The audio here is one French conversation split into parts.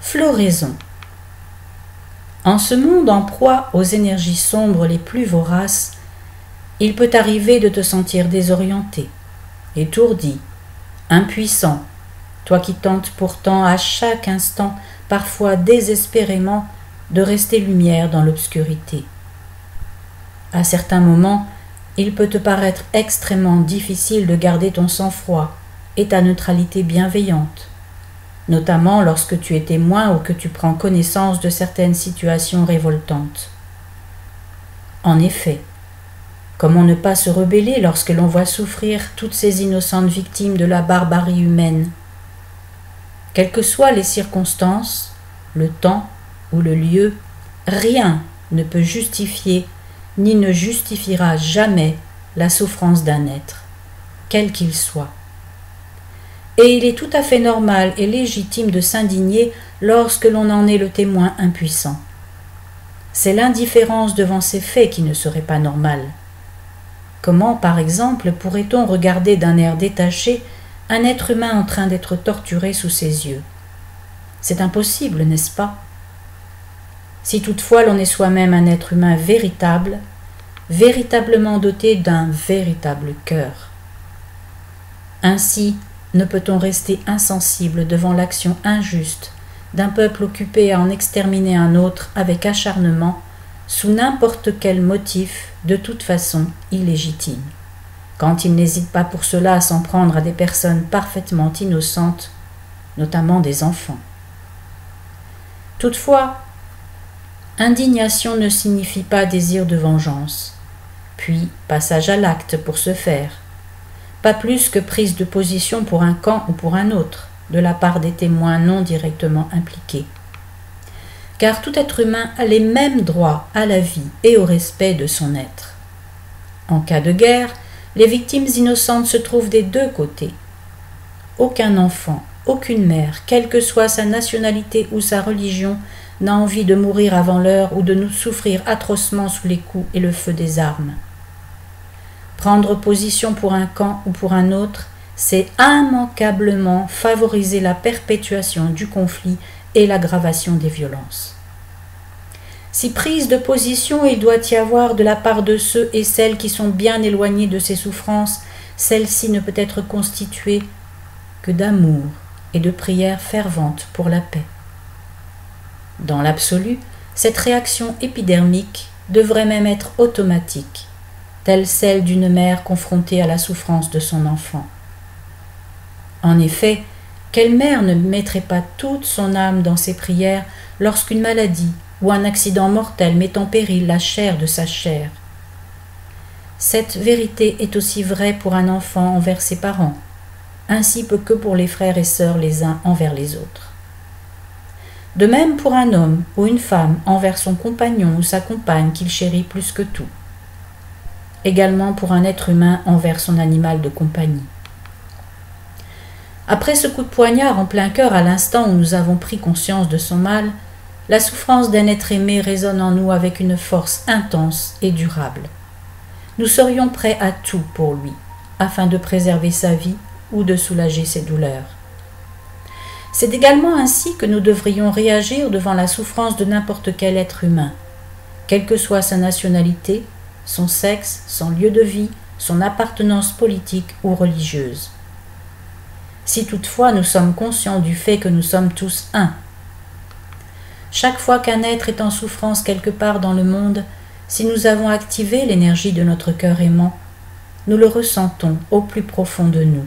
Floraison. En ce monde en proie aux énergies sombres les plus voraces, il peut arriver de te sentir désorienté, étourdi, impuissant, toi qui tentes pourtant à chaque instant, parfois désespérément, de rester lumière dans l'obscurité. À certains moments, il peut te paraître extrêmement difficile de garder ton sang-froid et ta neutralité bienveillante, notamment lorsque tu es témoin ou que tu prends connaissance de certaines situations révoltantes. En effet, comment ne pas se rebeller lorsque l'on voit souffrir toutes ces innocentes victimes de la barbarie humaine? Quelles que soient les circonstances, le temps ou le lieu, rien ne peut justifier ni ne justifiera jamais la souffrance d'un être, quel qu'il soit. Et il est tout à fait normal et légitime de s'indigner lorsque l'on en est le témoin impuissant. C'est l'indifférence devant ces faits qui ne serait pas normale. Comment, par exemple, pourrait-on regarder d'un air détaché un être humain en train d'être torturé sous ses yeux? C'est impossible, n'est-ce pas? Si toutefois l'on est soi-même un être humain véritable, véritablement doté d'un véritable cœur. Ainsi, ne peut-on rester insensible devant l'action injuste d'un peuple occupé à en exterminer un autre avec acharnement, sous n'importe quel motif, de toute façon illégitime, quand il n'hésite pas pour cela à s'en prendre à des personnes parfaitement innocentes, notamment des enfants. Toutefois, indignation ne signifie pas désir de vengeance, puis passage à l'acte pour ce faire, pas plus que prise de position pour un camp ou pour un autre, de la part des témoins non directement impliqués. Car tout être humain a les mêmes droits à la vie et au respect de son être. En cas de guerre, les victimes innocentes se trouvent des deux côtés. Aucun enfant, aucune mère, quelle que soit sa nationalité ou sa religion, n'a envie de mourir avant l'heure ou de nous souffrir atrocement sous les coups et le feu des armes. Prendre position pour un camp ou pour un autre, c'est immanquablement favoriser la perpétuation du conflit et l'aggravation des violences. Si prise de position il doit y avoir de la part de ceux et celles qui sont bien éloignés de ces souffrances, celle-ci ne peut être constituée que d'amour et de prières ferventes pour la paix. Dans l'absolu, cette réaction épidermique devrait même être automatique, telle celle d'une mère confrontée à la souffrance de son enfant. En effet, quelle mère ne mettrait pas toute son âme dans ses prières lorsqu'une maladie ou un accident mortel met en péril la chair de sa chair? Cette vérité est aussi vraie pour un enfant envers ses parents, ainsi peu que pour les frères et sœurs les uns envers les autres. De même pour un homme ou une femme envers son compagnon ou sa compagne qu'il chérit plus que tout. Également pour un être humain envers son animal de compagnie. Après ce coup de poignard en plein cœur à l'instant où nous avons pris conscience de son mal, la souffrance d'un être aimé résonne en nous avec une force intense et durable. Nous serions prêts à tout pour lui, afin de préserver sa vie ou de soulager ses douleurs. C'est également ainsi que nous devrions réagir devant la souffrance de n'importe quel être humain, quelle que soit sa nationalité, son sexe, son lieu de vie, son appartenance politique ou religieuse. Si toutefois nous sommes conscients du fait que nous sommes tous un. Chaque fois qu'un être est en souffrance quelque part dans le monde, si nous avons activé l'énergie de notre cœur aimant, nous le ressentons au plus profond de nous.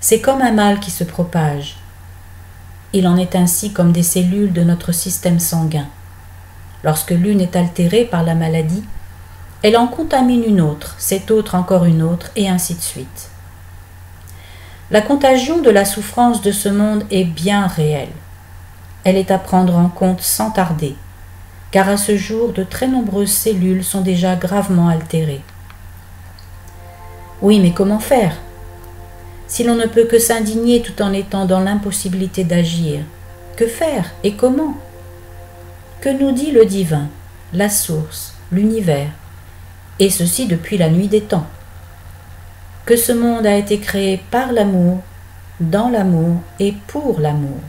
C'est comme un mal qui se propage. Il en est ainsi comme des cellules de notre système sanguin. Lorsque l'une est altérée par la maladie, elle en contamine une autre, cette autre encore une autre, et ainsi de suite. La contagion de la souffrance de ce monde est bien réelle. Elle est à prendre en compte sans tarder, car à ce jour, de très nombreuses cellules sont déjà gravement altérées. Oui, mais comment faire? Si l'on ne peut que s'indigner tout en étant dans l'impossibilité d'agir, que faire et comment? Que nous dit le divin, la source, l'univers, et ceci depuis la nuit des temps? Que ce monde a été créé par l'amour, dans l'amour et pour l'amour.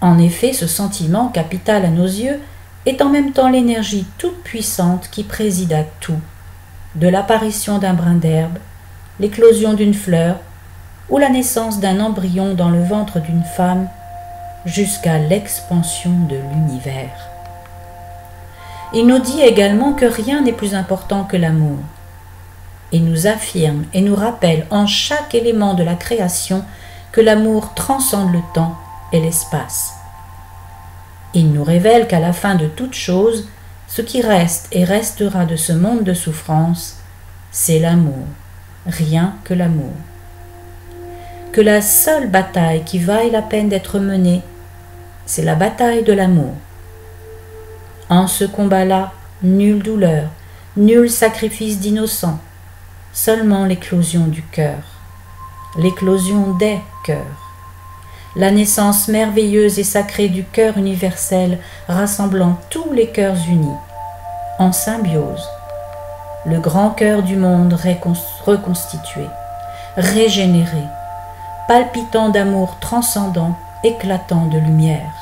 En effet, ce sentiment, capital à nos yeux, est en même temps l'énergie toute puissante qui préside à tout, de l'apparition d'un brin d'herbe, l'éclosion d'une fleur ou la naissance d'un embryon dans le ventre d'une femme, jusqu'à l'expansion de l'univers. Il nous dit également que rien n'est plus important que l'amour. Il nous affirme et nous rappelle en chaque élément de la création que l'amour transcende le temps et l'espace. Il nous révèle qu'à la fin de toute chose, ce qui reste et restera de ce monde de souffrance, c'est l'amour, rien que l'amour. Que la seule bataille qui vaille la peine d'être menée, c'est la bataille de l'amour. En ce combat-là, nulle douleur, nul sacrifice d'innocent, seulement l'éclosion du cœur, l'éclosion des cœurs, la naissance merveilleuse et sacrée du cœur universel rassemblant tous les cœurs unis, en symbiose, le grand cœur du monde reconstitué, régénéré, palpitant d'amour transcendant, éclatant de lumière.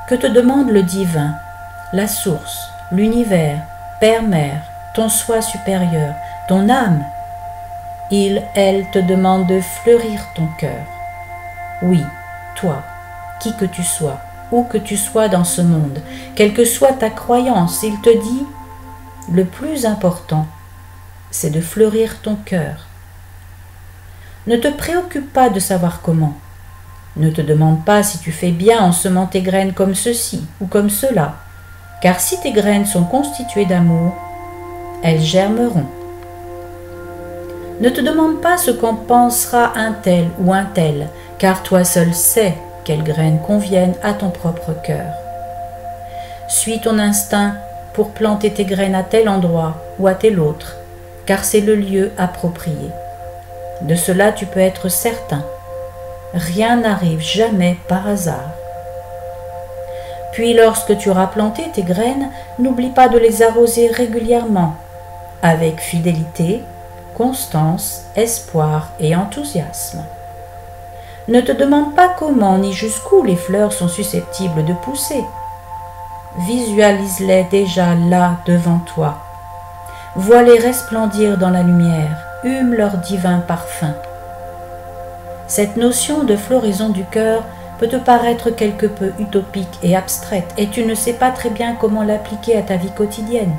Que te demande le divin, la source, l'univers, Père-Mère, ton soi supérieur, ton âme? Elle te demande de fleurir ton cœur. Oui, toi, qui que tu sois, où que tu sois dans ce monde, quelle que soit ta croyance, il te dit, le plus important, c'est de fleurir ton cœur. Ne te préoccupe pas de savoir comment. Ne te demande pas si tu fais bien en semant tes graines comme ceci ou comme cela, car si tes graines sont constituées d'amour, elles germeront. Ne te demande pas ce qu'en pensera un tel ou un tel, car toi seul sais quelles graines conviennent à ton propre cœur. Suis ton instinct pour planter tes graines à tel endroit ou à tel autre, car c'est le lieu approprié. De cela tu peux être certain. Rien n'arrive jamais par hasard. Puis lorsque tu auras planté tes graines, n'oublie pas de les arroser régulièrement, avec fidélité, constance, espoir et enthousiasme. Ne te demande pas comment ni jusqu'où les fleurs sont susceptibles de pousser. Visualise-les déjà là devant toi. Vois-les resplendir dans la lumière, hume leur divin parfum. Cette notion de floraison du cœur peut te paraître quelque peu utopique et abstraite et tu ne sais pas très bien comment l'appliquer à ta vie quotidienne.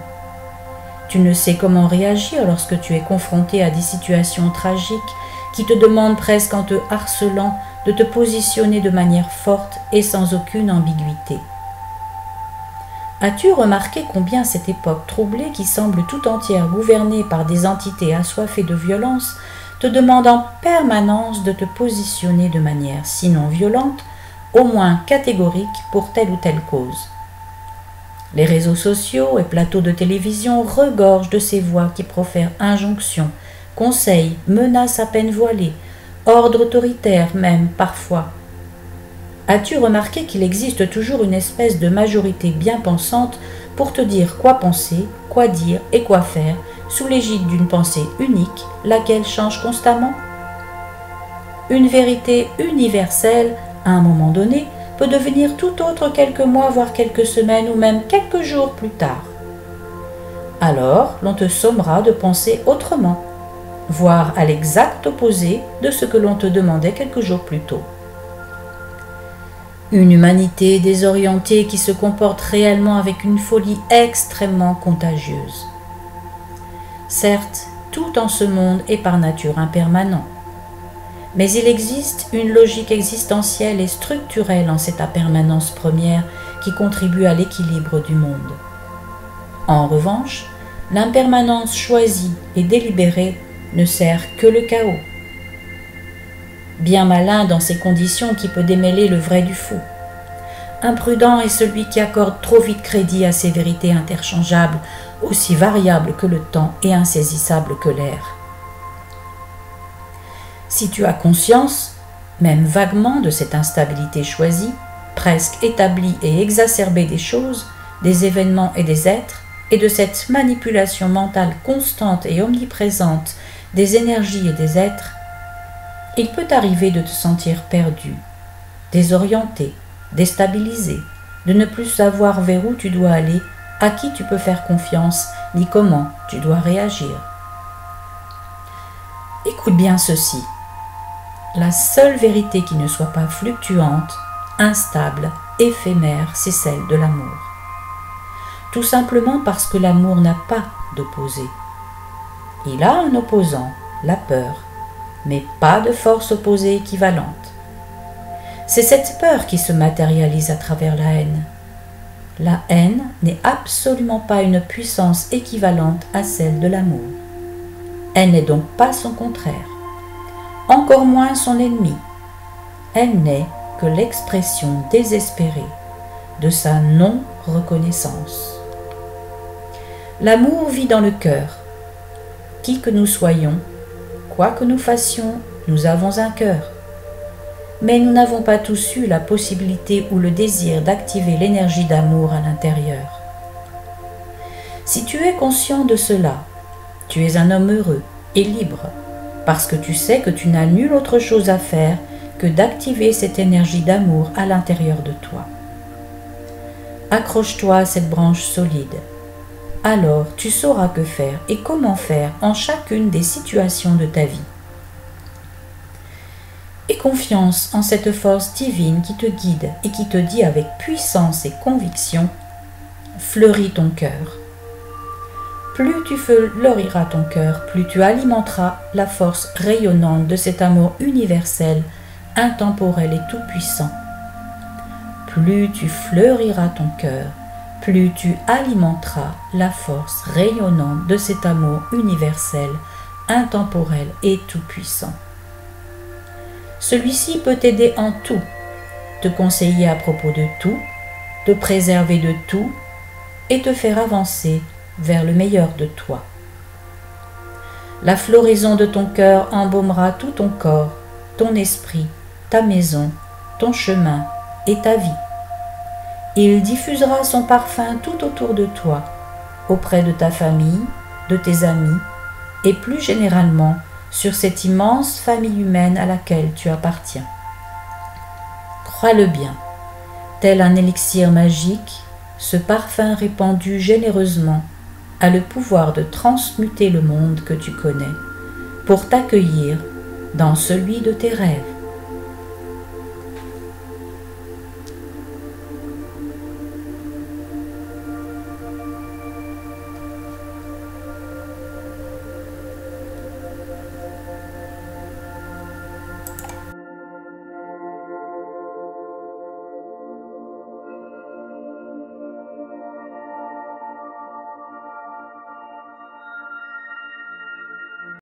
Tu ne sais comment réagir lorsque tu es confronté à des situations tragiques qui te demandent presque en te harcelant de te positionner de manière forte et sans aucune ambiguïté. As-tu remarqué combien cette époque troublée qui semble tout entière gouvernée par des entités assoiffées de violence te demande en permanence de te positionner de manière sinon violente, au moins catégorique pour telle ou telle cause. Les réseaux sociaux et plateaux de télévision regorgent de ces voix qui profèrent injonctions, conseils, menaces à peine voilées, ordres autoritaires même parfois. As-tu remarqué qu'il existe toujours une espèce de majorité bien pensante pour te dire quoi penser, quoi dire et quoi faire, sous l'égide d'une pensée unique, laquelle change constamment? Une vérité universelle, à un moment donné, peut devenir tout autre quelques mois, voire quelques semaines ou même quelques jours plus tard. Alors, l'on te sommera de penser autrement, voire à l'exact opposé de ce que l'on te demandait quelques jours plus tôt. Une humanité désorientée qui se comporte réellement avec une folie extrêmement contagieuse. Certes, tout en ce monde est par nature impermanent, mais il existe une logique existentielle et structurelle en cette impermanence première qui contribue à l'équilibre du monde. En revanche, l'impermanence choisie et délibérée ne sert que le chaos. Bien malin dans ces conditions qui peut démêler le vrai du faux. Imprudent est celui qui accorde trop vite crédit à ces vérités interchangeables, aussi variables que le temps et insaisissables que l'air. Si tu as conscience, même vaguement, de cette instabilité choisie, presque établie et exacerbée des choses, des événements et des êtres, et de cette manipulation mentale constante et omniprésente des énergies et des êtres, il peut arriver de te sentir perdu, désorienté, déstabilisé, de ne plus savoir vers où tu dois aller, à qui tu peux faire confiance, ni comment tu dois réagir. Écoute bien ceci. La seule vérité qui ne soit pas fluctuante, instable, éphémère, c'est celle de l'amour. Tout simplement parce que l'amour n'a pas d'opposé. Il a un opposant, la peur, mais pas de force opposée équivalente. C'est cette peur qui se matérialise à travers la haine. La haine n'est absolument pas une puissance équivalente à celle de l'amour. Elle n'est donc pas son contraire, encore moins son ennemi. Elle n'est que l'expression désespérée de sa non-reconnaissance. L'amour vit dans le cœur. Qui que nous soyons, quoi que nous fassions, nous avons un cœur. Mais nous n'avons pas tous eu la possibilité ou le désir d'activer l'énergie d'amour à l'intérieur. Si tu es conscient de cela, tu es un homme heureux et libre, parce que tu sais que tu n'as nulle autre chose à faire que d'activer cette énergie d'amour à l'intérieur de toi. Accroche-toi à cette branche solide. Alors tu sauras que faire et comment faire en chacune des situations de ta vie. Aie confiance en cette force divine qui te guide et qui te dit avec puissance et conviction « Fleuris ton cœur ». Plus tu fleuriras ton cœur, plus tu alimenteras la force rayonnante de cet amour universel, intemporel et tout-puissant. Plus tu fleuriras ton cœur, plus tu alimenteras la force rayonnante de cet amour universel, intemporel et tout-puissant. Celui-ci peut t'aider en tout, te conseiller à propos de tout, te préserver de tout et te faire avancer vers le meilleur de toi. La floraison de ton cœur embaumera tout ton corps, ton esprit, ta maison, ton chemin et ta vie. Il diffusera son parfum tout autour de toi, auprès de ta famille, de tes amis et plus généralement sur cette immense famille humaine à laquelle tu appartiens. Crois-le bien, tel un élixir magique, ce parfum répandu généreusement a le pouvoir de transmuter le monde que tu connais pour t'accueillir dans celui de tes rêves.